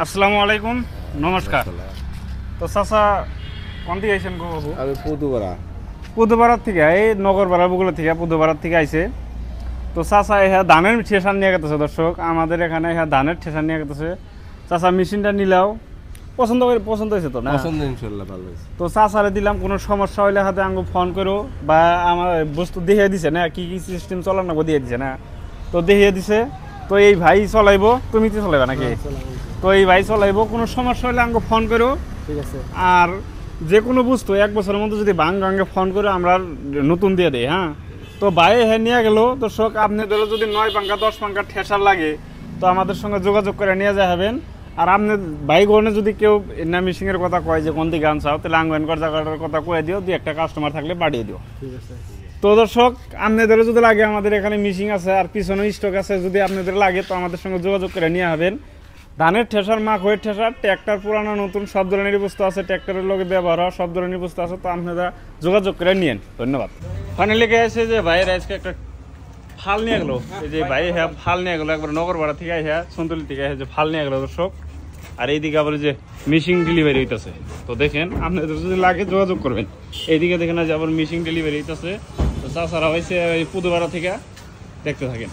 আসসালামু আলাইকুম, নমস্কার। তো চাচা কোন থেকে আইছেন গো বাবু? আমি পুদুপাড়ার থেকে, এই নগরপাড়া বগুলা থেকে পুদুপাড়ার থেকে আইছে। তো চাচা হ্যাঁ ধানের ঠেসান নিয়ে গেতেছে। দর্শক আমাদের এখানে হ্যাঁ ধানের ঠেসান নিয়ে গেতেছে। চাচা মেশিনটা নিলাও পছন্দ হয়েছে তো না? পছন্দ ইনশাআল্লাহ ভালো হয়েছে। তো চাচারে দিলাম, কোনো সমস্যা হইলে হাতে আঙ্গু ফোন করো বা আমার বস্তু দেখিয়ে দিছে না, কি কি সিস্টেম চলানো দিয়ে দিছে না, তো দেখিয়ে দিছে। তো এই ভাই চলাইবো, তুমি তো চলাইবা নাকি? তো এই ভাই চলাইবো, কোনো সমস্যা হলে আঙ্গু ফোন করো, ঠিক আছে? আর যে কোনো বস্তু এক বছরের মধ্যে যদি ভাঙ্গে ফোন করে আমরা নতুন দিয়ে দিই। হ্যাঁ, তো ভাই হ্যাঁ নিয়ে গেল। দর্শক আপনি ধরো যদি 9 পাঙ্কা 10 পাঙ্কা ঠেসার লাগে তো আমাদের সঙ্গে যোগাযোগ করে নিয়ে যাবেন। আর আপনি ভাই গণে যদি কেউ না মিশিংয়ের কথা কয় যে কোন দিকে গান চাও, তাহলে আঙ্গন জায়গাটার কথা কয়ে দিও, দুই একটা কাস্টমার থাকলে পাঠিয়ে দিও, ঠিক আছে? তো দর্শক আপনাদের যদি লাগে, আমাদের এখানে মিশিং আছে আর পিছনে স্টক আছে, যদি আপনাদের লাগে তো আমাদের সঙ্গে যোগাযোগ করে নিয়ে হবেন। ধানের ঠেসার, মাখ হয়ে ঠেসার, ট্র্যাক্টর পুরানো নতুন সব ধরনের বস্তু আছে, ট্র্যাক্টরের লোকে ব্যবহার হওয়া সব ধরনের বস্তু আছে। তো আপনারা যোগাযোগ করে নিয়েন। ধন্যবাদ। ফাইনালি গেছে যে ভাইয়ের আজকে একটা ফাল নিয়ে গেলো। এই যে ভাই হ্যাঁ ফাল নিয়ে গেলো, একবার নগরপাড়া থেকে হ্যাঁ সন্তুলি থেকে যে ফাল নিয়ে গেলো দর্শক। আর এইদিকে আবার যে মেশিন ডেলিভারি হইতেছে। তো দেখেন আপনাদের যদি লাগে যোগাযোগ করবেন। এইদিকে দেখেন যে আবার মেশিন ডেলিভারি হইতেছে। তো চাচারা হয়েছে পুদুপাড়া থেকে, দেখতে থাকেন।